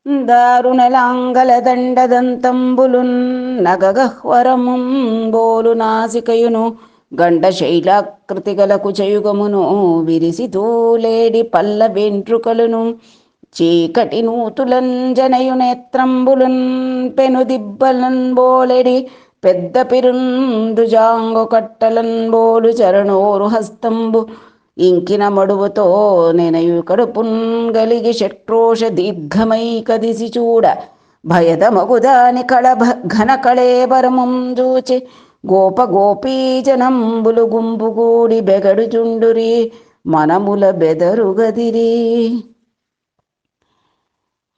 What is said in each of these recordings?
దారుణలాంగలదండదంతంబులున్ నగగహ్వరముంబోలు నాసికయును గండశైలాకృతిగల కుచయుగమును విరిసి తూలేడి పల్ల వెంట్రుకలును చీకటి నూతులంజనయు నేత్రంబులున్ పెనుదిబ్బలన్ బోలెడి పెద్ద పిరుండుజాంగు కట్టలన్ బోలు చరణోరు హస్తంబు ఇంకిన మడువుతో నెనయు కడుపున్ గలిగి షట్రోష దీర్ఘమై కదిసి చూడ భయద మగుదాని ఘన కళేబరముం చూచి గోప గోపీజనంబులు గుంపుగూడి బెగడుచుండురి మనముల బెదರುಗದಿರಿ.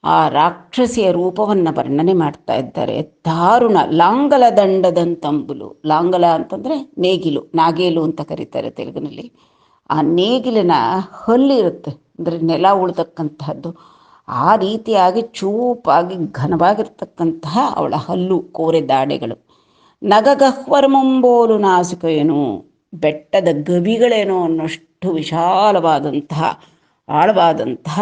ಆ ರಾಕ್ಷಸಿಯ ರೂಪವನ್ನು ವರ್ಣನೆ ಮಾಡ್ತಾ ಇದ್ದಾರೆ. ದಾರುಣ ಲಾಂಗಲ ದಂಡದಂತಂಬುಲು. ಲಾಂಗಲ ಅಂತಂದರೆ ನೇಗಿಲು, ನಾಗೇಲು ಅಂತ ಕರೀತಾರೆ ತೆಲುಗಿನಲ್ಲಿ. ಆ ನೇಗಿಲಿನ ಹಲ್ಲಿರುತ್ತೆ, ಅಂದರೆ ನೆಲ ಉಳ್ತಕ್ಕಂತಹದ್ದು. ಆ ರೀತಿಯಾಗಿ ಚೂಪಾಗಿ ಘನವಾಗಿರ್ತಕ್ಕಂತಹ ಅವಳ ಹಲ್ಲು, ಕೋರೆ ದಾಡೆಗಳು. ನಗಗಹ್ವರಮುಂಬೋಲು ನಾಸಿಕೆಯೇನು, ಬೆಟ್ಟದ ಗವಿಗಳೇನೋ ಅನ್ನೋಷ್ಟು ವಿಶಾಲವಾದಂತಹ ಆಳವಾದಂತಹ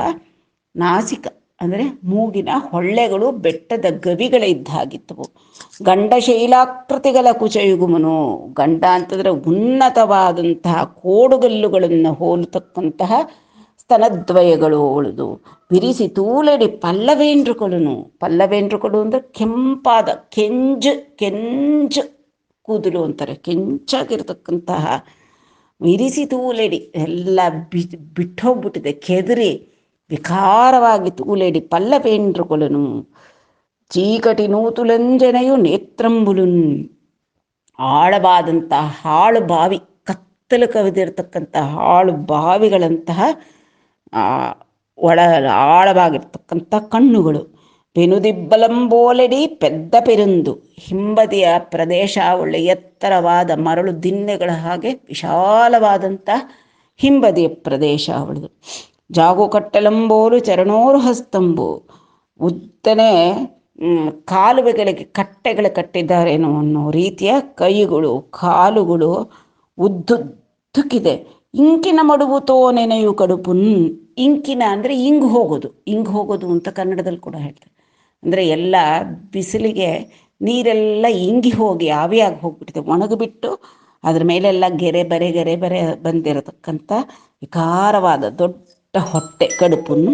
ನಾಸಿಕ, ಅಂದರೆ ಮೂಗಿನ ಹೊಳ್ಳೆಗಳು ಬೆಟ್ಟದ ಗವಿಗಳ ಇದ್ದ ಹಾಗಿದ್ದವು. ಗಂಡ ಶೈಲಾಕೃತಿಗಳ ಕುಚಯುಗುಮನು, ಗಂಡ ಅಂತಂದರೆ ಉನ್ನತವಾದಂತಹ ಕೋಡುಗಲ್ಲುಗಳನ್ನು ಹೋಲತಕ್ಕಂತಹ ಸ್ತನದ್ವಯಗಳು ಅವಳದು. ವಿರಿಸಿ ತೂಲೆಡಿ ಪಲ್ಲವೇಂಡ್ರುಗಳು. ಪಲ್ಲವೇಂಡ್ರುಗಳು ಅಂದರೆ ಕೆಂಪಾದ ಕೆಂಜು ಕೂದಲು ಅಂತಾರೆ, ಕೆಂಚಾಗಿರ್ತಕ್ಕಂತಹ. ವಿರಿಸಿ ತೂಲೆಡಿ ಎಲ್ಲ ಬಿಟ್ಟೋಗ್ಬಿಟ್ಟಿದೆ, ಕೆದರಿ ವಿಕಾರವಾಗಿ ತೂಲೆಡಿ ಪಲ್ಲವೇಂಡ್ರುಗಳು. ಚೀಕಟಿ ನೂತುಲಂಜನೆಯು ನೇತ್ರಂಬುಲುನ್, ಆಳವಾದಂತಹ ಹಾಳು ಬಾವಿ, ಕತ್ತಲು ಕವಿದಿರ್ತಕ್ಕಂತಹ ಹಾಳು ಬಾವಿಗಳಂತಹ ಆಳವಾಗಿರ್ತಕ್ಕಂಥ ಕಣ್ಣುಗಳು. ಪೆನುದಿಬ್ಬಲಂಬೋಲೆಡಿ ಪೆದ್ದ ಪೆರುಂದು, ಹಿಂಬದಿಯ ಪ್ರದೇಶ ಒಳ್ಳೆ ಎತ್ತರವಾದ ಮರಳು ದಿನ್ನೆಗಳ ಹಾಗೆ ವಿಶಾಲವಾದಂಥ ಹಿಂಬದಿಯ ಪ್ರದೇಶ ಅವಳದು. ಜಾಗು ಕಟ್ಟಲಂಬೋಲು ಚರಣೋರು ಹಸ್ತಂಬು, ಉದ್ದನೆ ಕಾಲುವೆಗಳಿಗೆ ಕಟ್ಟೆಗಳು ಕಟ್ಟಿದ್ದಾರೇನೋ ಅನ್ನೋ ರೀತಿಯ ಕೈಗಳು, ಕಾಲುಗಳು ಉದ್ದುದ್ದಕ್ಕಿದೆ. ಇಂಕಿನ ಮಡುವುತೋ ನೆನೆಯು ಕಡುಪುನ್. ಇಂಕಿನ ಅಂದರೆ ಇಂಗು ಹೋಗೋದು ಅಂತ ಕನ್ನಡದಲ್ಲಿ ಕೂಡ ಹೇಳ್ತಾರೆ. ಅಂದರೆ ಎಲ್ಲ ಬಿಸಿಲಿಗೆ ನೀರೆಲ್ಲ ಇಂಗಿ ಹೋಗಿ ಆವಿಯಾಗಿ ಹೋಗ್ಬಿಟ್ಟಿದೆ, ಒಣಗಿಬಿಟ್ಟು ಅದ್ರ ಮೇಲೆಲ್ಲ ಗೆರೆ ಬರೆ ಬಂದಿರತಕ್ಕಂಥ ವಿಕಾರವಾದ ದೊಡ್ಡ ಹೊಟ್ಟೆ, ಕಡುಪನ್ನು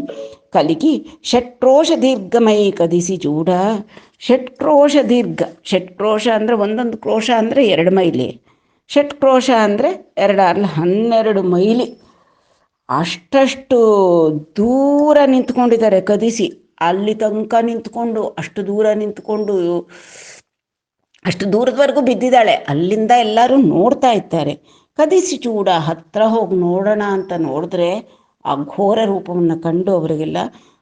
ಕಲಿಗಿ ಷಟ್ರೋಷ ದೀರ್ಘಮೈ ಕದಿಸಿ ಚೂಡ. ಷಟ್ಕ್ರೋಶ ದೀರ್ಘ, ಷಟ್ಕ್ರೋಶ ಅಂದರೆ ಒಂದೊಂದು ಕ್ರೋಶ ಅಂದರೆ 2 ಮೈಲಿ, ಷಟ್ಕ್ರೋಶ ಅಂದರೆ 12 ಮೈಲಿ. ಅಷ್ಟು ದೂರ ನಿಂತ್ಕೊಂಡಿದ್ದಾರೆ ಕದಿಸಿ. ಅಲ್ಲಿ ತನಕ ನಿಂತ್ಕೊಂಡು, ಅಷ್ಟು ದೂರ ನಿಂತ್ಕೊಂಡು, ಅಷ್ಟು ದೂರದವರೆಗೂ ಬಿದ್ದಿದ್ದಾಳೆ. ಅಲ್ಲಿಂದ ಎಲ್ಲರೂ ನೋಡ್ತಾ ಇದ್ದಾರೆ. ಕದಿಸಿ ಚೂಡ, ಹತ್ರ ಹೋಗಿ ನೋಡೋಣ ಅಂತ ನೋಡಿದ್ರೆ ಆ ಘೋರ ರೂಪವನ್ನು ಕಂಡು ಅವರಿಗೆಲ್ಲ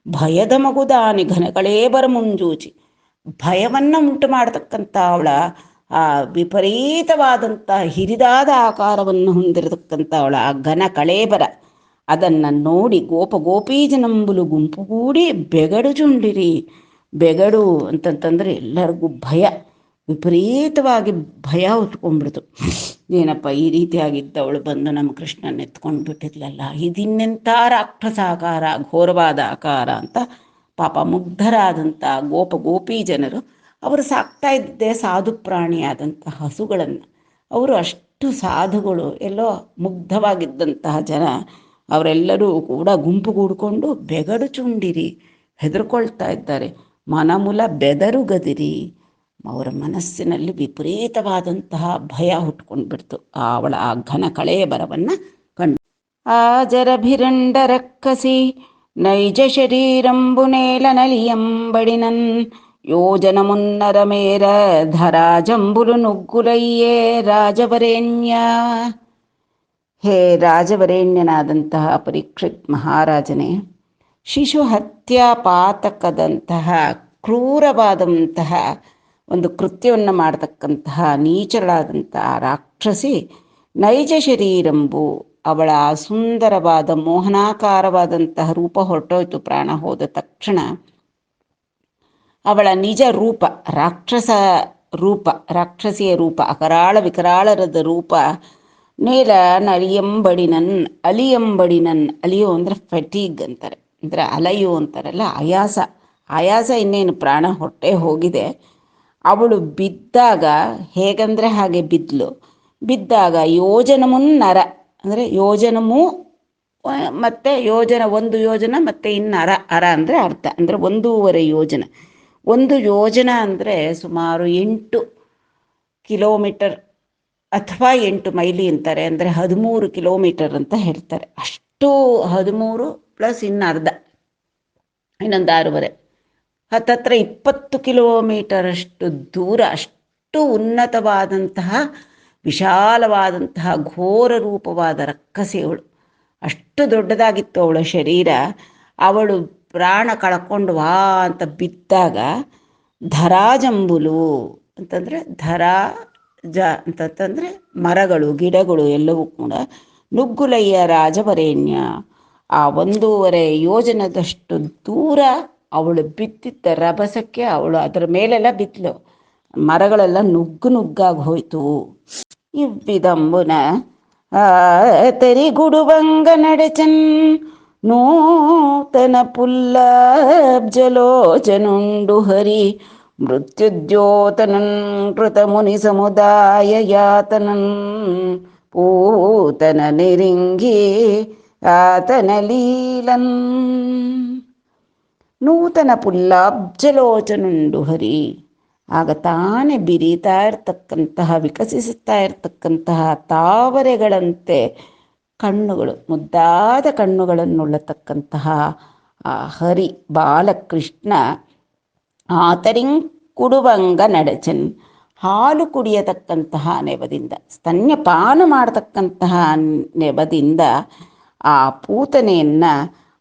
ಭಯದ ಮಗುದಾನಿ ಘನಗಳೇಬರ ಮುಂಜೂಚಿ, ಭಯವನ್ನು ಉಂಟು ಮಾಡತಕ್ಕಂಥ ಅವಳ ಆ ವಿಪರೀತವಾದಂಥ ಹಿರಿದಾದ ಆಕಾರವನ್ನು ಹೊಂದಿರತಕ್ಕಂಥ ಅವಳ ಆ ಘನ ಕಳೇಬರ, ಅದನ್ನು ನೋಡಿ ಗೋಪ ಗೋಪೀಜನಂಬುಲು ಗುಂಪುಗೂಡಿ ಬೆಗಡುಚುಂಡಿರಿ. ಬೆಗಡು ಅಂತಂತಂದರೆ ಎಲ್ಲರಿಗೂ ಭಯ, ವಿಪರೀತವಾಗಿ ಭಯ ಹೊತ್ಕೊಂಡ್ಬಿಡ್ತು. ಏನಪ್ಪ ಈ ರೀತಿಯಾಗಿದ್ದವಳು ಬಂದು ನಮ್ಮ ಕೃಷ್ಣನ ಎತ್ಕೊಂಡು ಬಿಟ್ಟಿದ್ಲಲ್ಲ, ಇದಿನ್ನೆಂಥ ರಾಕ್ಷಸಾಕಾರ, ಘೋರವಾದ ಆಕಾರ ಅಂತ ಪಾಪ ಮುಗ್ಧರಾದಂಥ ಗೋಪಿ ಜನರು, ಅವರು ಸಾಕ್ತಾ ಇದ್ದೇ ಸಾಧು ಪ್ರಾಣಿಯಾದಂಥ ಹಸುಗಳನ್ನು. ಅವರು ಅಷ್ಟು ಸಾಧುಗಳು, ಎಲ್ಲೋ ಮುಗ್ಧವಾಗಿದ್ದಂತಹ ಜನ, ಅವರೆಲ್ಲರೂ ಕೂಡ ಗುಂಪುಗೂಡಿಕೊಂಡು ಬೆಗಡು ಚುಂಡಿರಿ, ಹೆದರ್ಕೊಳ್ತಾ ಇದ್ದಾರೆ. ಮನಮುಲ ಬೆದರುಗದಿರಿ, ಅವರ ಮನಸ್ಸಿನಲ್ಲಿ ವಿಪರೀತವಾದಂತಹ ಭಯ ಹುಟ್ಕೊಂಡ್ಬಿಡ್ತು ಅವಳ ಆ ಘನ ಕಳೆಯ ಬರವನ್ನು ಕಂಡು. ಆಜರಭಿರಂಡ ರಕ್ಕಸಿ ನೈಜ ಶರೀರಂಬುನೇಲ ನಲಿಯಂಬಡಿನನ್ ಯೋಜನ ಮುನ್ನರ ಮೇರ ಧರಾಜಂಬುಲು ನುಗ್ಗುಲಯ್ಯೇ ರಾಜವರೇಣ್ಯ. ಹೇ ರಾಜವರೇಣ್ಯನಾದಂತಹ ಪರೀಕ್ಷಿತ್ ಮಹಾರಾಜನೇ, ಶಿಶು ಹತ್ಯಾ ಪಾತಕದಂತಹ ಕ್ರೂರವಾದಂತಹ ಒಂದು ಕೃತ್ಯವನ್ನು ಮಾಡತಕ್ಕಂತಹ ನೀಚಳಾದಂತಹ ರಾಕ್ಷಸಿ ನೈಜ ಶರೀರಂಬು, ಅವಳ ಸುಂದರವಾದ ಮೋಹನಾಕಾರವಾದಂತಹ ರೂಪ ಹೊರಟೋಯ್ತು. ಪ್ರಾಣ ಹೋದ ತಕ್ಷಣ ಅವಳ ನಿಜ ರೂಪ, ರಾಕ್ಷಸ ರೂಪ, ರಾಕ್ಷಸಿಯ ರೂಪ, ಅಕರಾಳ ವಿಕರಾಳರದ ರೂಪ ನೇಲ ನಲಿಯಂಬಡಿನನ್, ಅಲಿಯಂಬಡಿನನ್, ಅಲಿಯೋ ಅಂದರೆ ಫಟೀಗ್ ಅಂತಾರೆ, ಅಂದರೆ ಅಲೆಯು ಅಂತಾರಲ್ಲ, ಆಯಾಸ, ಆಯಾಸ ಇನ್ನೇನು ಪ್ರಾಣ ಹೊಟ್ಟೆ ಹೋಗಿದೆ. ಅವಳು ಬಿದ್ದಾಗ ಹೇಗಂದರೆ ಹಾಗೆ ಬಿದ್ದಲು. ಬಿದ್ದಾಗ ಯೋಜನಮುನ್ ನರ ಅಂದರೆ ಯೋಜನಮು ಮತ್ತು ಯೋಜನ, ಒಂದು ಯೋಜನ ಮತ್ತು ಇನ್ನು ಅರ ಅಂದರೆ ಅರ್ಧ, ಅಂದರೆ 1.5 ಯೋಜನ. 1 ಯೋಜನ ಅಂದರೆ ಸುಮಾರು 8 ಕಿಲೋಮೀಟರ್ ಅಥವಾ 8 ಮೈಲಿ ಅಂತಾರೆ, ಅಂದರೆ 13 ಕಿಲೋಮೀಟರ್ ಅಂತ ಹೇಳ್ತಾರೆ. ಅಷ್ಟು 13 ಪ್ಲಸ್ ಇನ್ನು ಅರ್ಧ, ಇನ್ನೊಂದು 6.5, ಹತ್ತತ್ರ 20 ಕಿಲೋಮೀಟರ್ ಅಷ್ಟು ದೂರ. ಅಷ್ಟು ಉನ್ನತವಾದಂತಹ ವಿಶಾಲವಾದಂತಹ ಘೋರ ರೂಪವಾದ ರಕ್ಕಸಿ ಅವಳು. ಅಷ್ಟು ದೊಡ್ಡದಾಗಿತ್ತು ಅವಳ ಶರೀರ. ಅವಳು ಪ್ರಾಣ ಕಳ್ಕೊಂಡು ವಾ ಅಂತ ಬಿದ್ದಾಗ ಧರಾಜಂಬುಲು ಅಂತಂದರೆ ಧರಾಜ ಅಂತಂತಂದರೆ ಮರಗಳು ಗಿಡಗಳು ಎಲ್ಲವೂ ಕೂಡ ನುಗ್ಗುಲಯ್ಯ ರಾಜವರೇಣ್ಯ. ಆ 1.5 ಯೋಜನದಷ್ಟು ದೂರ ಅವಳು ಬಿದ್ದಿದ್ದ ರಭಸಕ್ಕೆ ಅವಳು ಅದರ ಮೇಲೆಲ್ಲ ಬಿದ್ದಲು. ಮರಗಳೆಲ್ಲ ನುಗ್ಗಾಗಿ ಹೋಯಿತು. ಇವ್ವಿದಂಬುನ ತೆರಿಗುಡುವಂಗ ನಡೆಚನ್ ನೂತನ ಪುಲ್ಲಾಬ್ಜಲೋಚನುಂಡು ಹರಿ ಮೃತ್ಯುದ್ಯೋತನನ್ ಕೃತ ಮುನಿ ಸಮುದಾಯ ಯಾತನನ್ ಪೂತನ ನಿರಿಂಗಿ ಆತನ ಲೀಲನ್. ನೂತನ ಪುಲ್ಲಾಬ್ಜಲೋಚನುಂಡು ಹರಿ, ಆಗ ತಾನೇ ಬಿರಿತಾ ಇರ್ತಕ್ಕಂತಹ ವಿಕಸಿಸುತ್ತಾ ಇರತಕ್ಕಂತಹ ತಾವರೆಗಳಂತೆ ಕಣ್ಣುಗಳು, ಮುದ್ದಾದ ಕಣ್ಣುಗಳನ್ನುಳ್ಳತಕ್ಕಂತಹ ಆ ಹರಿ ಬಾಲಕೃಷ್ಣ ಆತರಿಂಗ್ ಕುಡುವಂಗ ನಡೆಚನ್, ಹಾಲು ಕುಡಿಯತಕ್ಕಂತಹ ನೆವದಿಂದ, ಸ್ತನ್ಯಪಾನ ಮಾಡತಕ್ಕಂತಹ ನೆವದಿಂದ ಆ ಪೂತನೆಯನ್ನು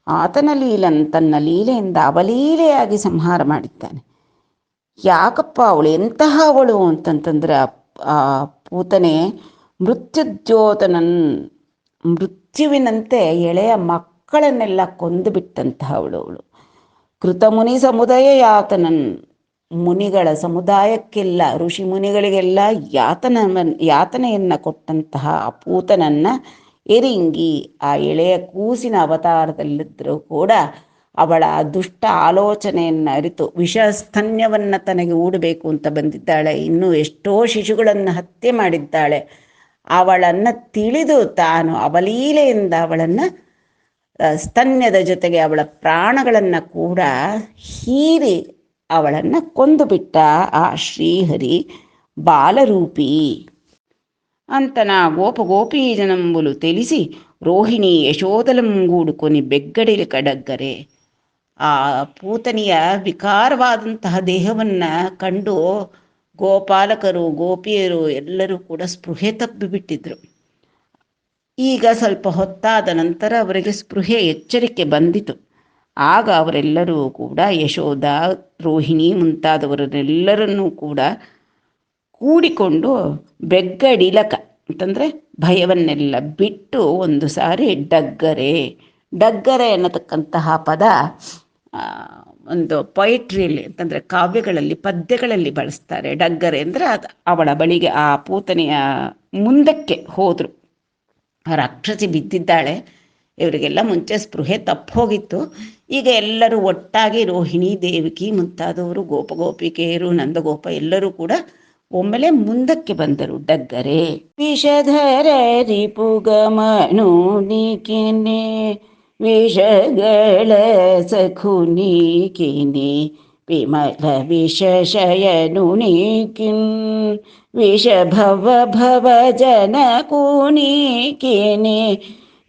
ಆತನ ಲೀಲನ್ ತನ್ನ ಲೀಲೆಯಿಂದ ಅವಲೀಲೆಯಾಗಿ ಸಂಹಾರ ಮಾಡಿದ್ದಾನೆ. ಯಾಕಪ್ಪ ಅವಳು ಎಂತಹ ಅವಳು ಅಂತಂತಂದ್ರೆ ಆ ಪೂತನೆ ಮೃತ್ಯುದ್ಯೋತನನ್, ಮೃತ್ಯುವಿನಂತೆ ಎಳೆಯ ಮಕ್ಕಳನ್ನೆಲ್ಲ ಕೊಂದು ಬಿಟ್ಟಂತಹ ಅವಳು. ಕೃತಮುನಿ ಸಮುದಾಯ ಯಾತನನ್, ಮುನಿಗಳ ಸಮುದಾಯಕ್ಕೆಲ್ಲ, ಋಷಿ ಮುನಿಗಳಿಗೆಲ್ಲ ಯಾತನೆಯನ್ನು ಕೊಟ್ಟಂತಹ ಆ ಪೂತನನ್ನು ಎರಿಂಗಿ, ಆ ಎಳೆಯ ಕೂಸಿನ ಅವತಾರದಲ್ಲಿದ್ದರೂ ಕೂಡ ಅವಳ ದುಷ್ಟ ಆಲೋಚನೆಯನ್ನು ಅರಿತು ವಿಷಸ್ತನ್ಯವನ್ನು ತನಗೆ ಊಡಬೇಕು ಅಂತ ಬಂದಿದ್ದಾಳೆ. ಇನ್ನೂ ಎಷ್ಟೋ ಶಿಶುಗಳನ್ನು ಹತ್ಯೆ ಮಾಡಿದ್ದಾಳೆ. ಅವಳನ್ನು ತಿಳಿದು ತಾನು ಅವಲೀಲೆಯಿಂದ ಅವಳನ್ನು ಸ್ತನ್ಯದ ಜೊತೆಗೆ ಅವಳ ಪ್ರಾಣಗಳನ್ನು ಕೂಡ ಹೀರಿ ಅವಳನ್ನು ಕೊಂದು ಬಿಟ್ಟ ಆ ಶ್ರೀಹರಿ ಬಾಲರೂಪಿ ಅಂತನ ಗೋಪಗೋಪೀ ಜನಂಬುಲು ತಿಳಿಸಿ ರೋಹಿಣಿ ಯಶೋದಲಂಗೂಡು ಕೊನಿ ಬೆಗ್ಗಡಿಲಿ ಕಡಗ್ಗರೆ. ಆ ಪೂತನಿಯ ವಿಕಾರವಾದಂತಹ ದೇಹವನ್ನು ಕಂಡು ಗೋಪಾಲಕರು ಗೋಪಿಯರು ಎಲ್ಲರೂ ಕೂಡ ಸ್ಪೃಹೆ ತಪ್ಪಿಬಿಟ್ಟಿದ್ರು. ಈಗ ಸ್ವಲ್ಪ ಹೊತ್ತಾದ ನಂತರ ಅವರಿಗೆ ಸ್ಪೃಹೆ ಎಚ್ಚರಿಕೆ ಬಂದಿತು. ಆಗ ಅವರೆಲ್ಲರೂ ಕೂಡ ಯಶೋಧ, ರೋಹಿಣಿ ಮುಂತಾದವರೆಲ್ಲರನ್ನೂ ಕೂಡ ಕೂಡಿಕೊಂಡು ಬೆಗ್ಗಡಿಲಕ ಅಂತಂದರೆ ಭಯವನ್ನೆಲ್ಲ ಬಿಟ್ಟು ಒಂದು ಸಾರಿ ಡಗ್ಗರೆ ಅನ್ನತಕ್ಕಂತಹ ಪದ ಒಂದು ಪೊಯಿಟ್ರಿಯಲ್ಲಿ ಅಂತಂದರೆ ಕಾವ್ಯಗಳಲ್ಲಿ ಪದ್ಯಗಳಲ್ಲಿ ಬಳಸ್ತಾರೆ. ಡಗ್ಗರೆ ಅಂದರೆ ಅದು ಅವಳ ಬಳಿಗೆ ಆ ಪೂತನೆಯ ಮುಂದಕ್ಕೆ ಹೋದರು. ರಾಕ್ಷಸಿ ಬಿದ್ದಿದ್ದಾಳೆ, ಇವರಿಗೆಲ್ಲ ಮುಂಚೆ ಸ್ಪೃಹೆ ತಪ್ಪೋಗಿತ್ತು. ಈಗ ಎಲ್ಲರೂ ಒಟ್ಟಾಗಿ ರೋಹಿಣಿ, ದೇವಕಿ ಮುಂತಾದವರು, ಗೋಪಗೋಪಿಕೆಯರು, ನಂದಗೋಪ ಎಲ್ಲರೂ ಕೂಡ ಒಮ್ಮೆಲೆ ಮುಂದಕ್ಕೆ ಬಂದರು. ಡಗ್ಗರೆ ವಿಷಧರ ರಿಪುಗಮನು ನೀಕಿನೆ ವಿಷಗಳ ಸಖು ನೀಕಿನೆ ವಿಮಲ ವಿಷಶಯನು ನೀಕಿನ್ ವಿಷ ಭವ ಜನ ಕೂನೀಕಿನೆ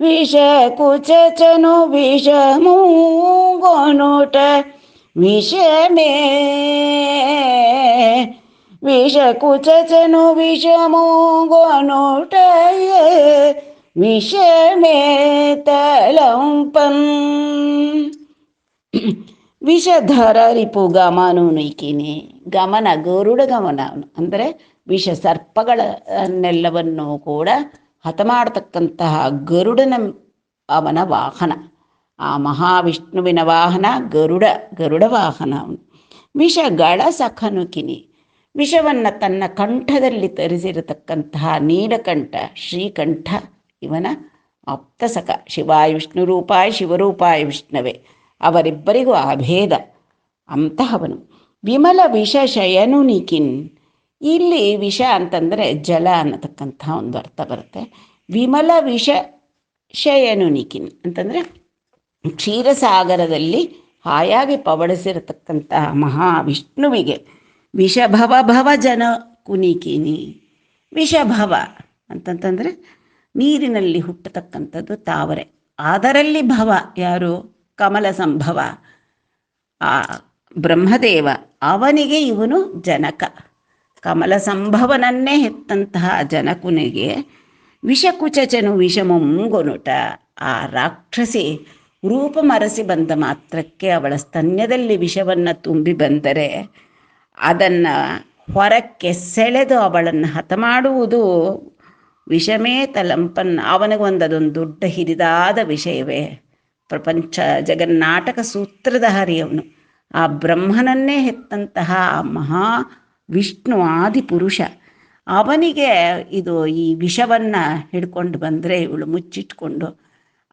ವಿಷ ಕುಚಚನು ವಿಷ ಮೂಗೊನುಟ ವಿಷಮೇ ವಿಷ ಕುಚಚನು ವಿಷ ಮೂಗೊನುಟ ವಿಷಮೇ ತಲಂಪನ್. ವಿಷಧರ ರಿಪು ಗಮನು ನೀಕಿನಿ, ಗಮನ ಗರುಡ ಗಮನ, ಅಂದರೆ ವಿಷ ಸರ್ಪಗಳನ್ನೆಲ್ಲವನ್ನು ಕೂಡ ಹತ ಮಾಡತಕ್ಕಂತಹ ಗರುಡನ ಅವನ ವಾಹನ. ಆ ಮಹಾವಿಷ್ಣುವಿನ ವಾಹನ ಗರುಡ ವಾಹನ ಅವನು. ವಿಷಗಳ ಸಖನುಕಿನಿ, ವಿಷವನ್ನು ತನ್ನ ಕಂಠದಲ್ಲಿ ತರಿಸಿರತಕ್ಕಂತಹ ನೀಲಕಂಠ ಶ್ರೀಕಂಠ ಇವನ ಆಪ್ತಸಖ. ಶಿವಾಯ ವಿಷ್ಣು ರೂಪಾಯ ಶಿವರೂಪಾಯ ವಿಷ್ಣುವೇ, ಅವರಿಬ್ಬರಿಗೂ ಅಭೇದ. ಅಂತಹವನು. ವಿಮಲ ವಿಷ ಶಯನುನಿಕಿನ್, ಇಲ್ಲಿ ವಿಷ ಅಂತಂದರೆ ಜಲ ಅನ್ನತಕ್ಕಂಥ ಒಂದು ಅರ್ಥ ಬರುತ್ತೆ. ವಿಮಲ ವಿಷ ಶಯನುನಿಕಿನ್ ಅಂತಂದರೆ ಕ್ಷೀರಸಾಗರದಲ್ಲಿ ಹಾಯಾಗಿ ಪವಡಿಸಿರತಕ್ಕಂತಹ ಮಹಾವಿಷ್ಣುವಿಗೆ ವಿಷಭವ ಭವ ಜನ ಕುನಿಕಿನಿ. ವಿಷಭವ ಅಂತಂತಂದರೆ ನೀರಿನಲ್ಲಿ ಹುಟ್ಟತಕ್ಕಂಥದ್ದು ತಾವರೆ, ಅದರಲ್ಲಿ ಭವ ಯಾರು? ಕಮಲ ಸಂಭವ ಆ ಬ್ರಹ್ಮದೇವ, ಅವನಿಗೆ ಇವನು ಜನಕ. ಕಮಲ ಸಂಭವನನ್ನೇ ಹೆತ್ತಂತಹ ಜನಕನಿಗೆ ವಿಷಕುಚಚನು ವಿಷಮೊಂಗೊನುಟ, ಆ ರಾಕ್ಷಸಿ ರೂಪ ಮರೆಸಿ ಬಂದ ಮಾತ್ರಕ್ಕೆ ಅವಳ ಸ್ತನ್ಯದಲ್ಲಿ ವಿಷವನ್ನು ತುಂಬಿ ಬಂದರೆ ಅದನ್ನು ಹೊರಕ್ಕೆ ಸೆಳೆದು ಅವಳನ್ನು ಹತ ಮಾಡುವುದು ವಿಷಮೇ ತಲಂಪನ್. ಅವನಿಗೊಂದದೊಂದು ದೊಡ್ಡ ಹಿರಿದಾದ ವಿಷಯವೇ. ಪ್ರಪಂಚ ಜಗನ್ನಾಟಕ ಸೂತ್ರದ ಹರಿಯವನು, ಆ ಬ್ರಹ್ಮನನ್ನೇ ಹೆತ್ತಂತಹ ಮಹಾ ವಿಷ್ಣು ಆದಿಪುರುಷ, ಅವನಿಗೆ ಇದು ಈ ವಿಷವನ್ನು ಹಿಡ್ಕೊಂಡು ಬಂದರೆ ಇವಳು ಮುಚ್ಚಿಟ್ಕೊಂಡು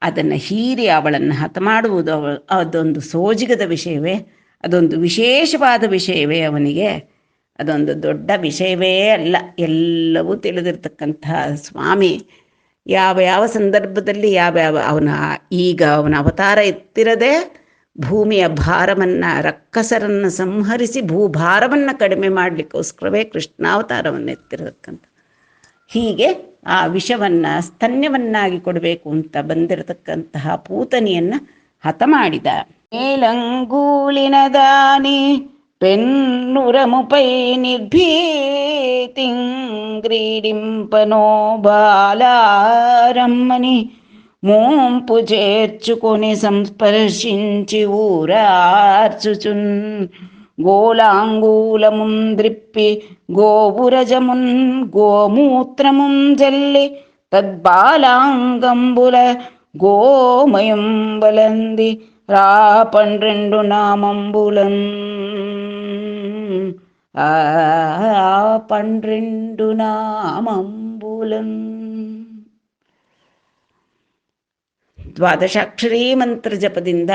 ಅದನ್ನು ಹೀರಿ ಅವಳನ್ನು ಹತ ಮಾಡುವುದು ಅದೊಂದು ಸೋಜಿಗದ ವಿಷಯವೇ, ಅದೊಂದು ವಿಶೇಷವಾದ ವಿಷಯವೇ ಅವನಿಗೆ. ಅದೊಂದು ದೊಡ್ಡ ವಿಷಯವೇ ಅಲ್ಲ. ಎಲ್ಲವೂ ತಿಳಿದಿರ್ತಕ್ಕಂತಹ ಸ್ವಾಮಿ ಯಾವ ಯಾವ ಸಂದರ್ಭದಲ್ಲಿ ಈಗ ಅವನ ಅವತಾರ ಎತ್ತಿರದೆ ಭೂಮಿಯ ಭಾರವನ್ನು, ರಕ್ಕಸರನ್ನು ಸಂಹರಿಸಿ ಭೂಭಾರವನ್ನು ಕಡಿಮೆ ಮಾಡಲಿಕ್ಕೋಸ್ಕರವೇ ಕೃಷ್ಣಾವತಾರವನ್ನು ಎತ್ತಿರತಕ್ಕಂಥ. ಹೀಗೆ ಆ ವಿಷವನ್ನು ಸ್ತನ್ಯವನ್ನಾಗಿ ಕೊಡಬೇಕು ಅಂತ ಬಂದಿರತಕ್ಕಂತಹ ಪೂತನಿಯನ್ನು ಹತ ಮಾಡಿದ. ಮೇಲಂಗೂಲಿನ ದಾನಿ పెన్నురముపై నిర్భీతింగ్రీడింపనో బాలారమ్మని మోంపు చేర్చుకొని సంస్పర్శించి ఊరార్చుచున్ గోలాంగూలమున్ ద్రిప్పి గోవురజమున్ గోమూత్రమున్ జల్లి తద్బాలాంగంబుల గోమయం బలంది రా 12 నామంబులం. 12 ನಾಮಂಬುಲಂ. ದ್ವಾದಶಾಕ್ಷರೀ ಮಂತ್ರ ಜಪದಿಂದ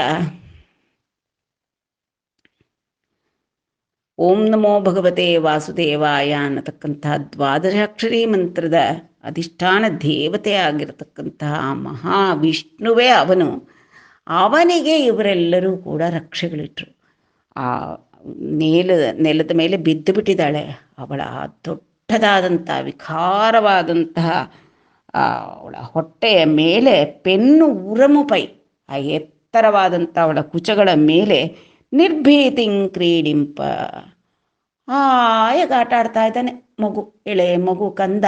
ಓಂ ನಮೋ ಭಗವತೆ ವಾಸುದೇವಾಯ ಅನ್ನತಕ್ಕಂತಹ ದ್ವಾದಶಾಕ್ಷರೀ ಮಂತ್ರದ ಅಧಿಷ್ಠಾನ ದೇವತೆ ಆಗಿರತಕ್ಕಂತಹ ಮಹಾವಿಷ್ಣುವೇ ಅವನು. ಅವನಿಗೆ ಇವರೆಲ್ಲರೂ ಕೂಡ ರಕ್ಷೆಗಳಿಟ್ರು. ಆ ನೆಲದ ಮೇಲೆ ಬಿದ್ದು ಬಿಟ್ಟಿದ್ದಾಳೆ ಅವಳ ದೊಡ್ಡದಾದಂಥ ವಿಕಾರವಾದಂತಹ ಅವಳ ಹೊಟ್ಟೆಯ ಮೇಲೆ ಪೆನ್ನು ಉರಮುಪೈ, ಆ ಎತ್ತರವಾದಂಥ ಅವಳ ಕುಚಗಳ ಮೇಲೆ ನಿರ್ಭೀತಿಂ ಕ್ರೀಡಿಂಪ, ಆಗ ಆಟ ಆಡ್ತಾ ಇದ್ದಾನೆ ಮಗು, ಎಳೆ ಮಗು ಕಂದ.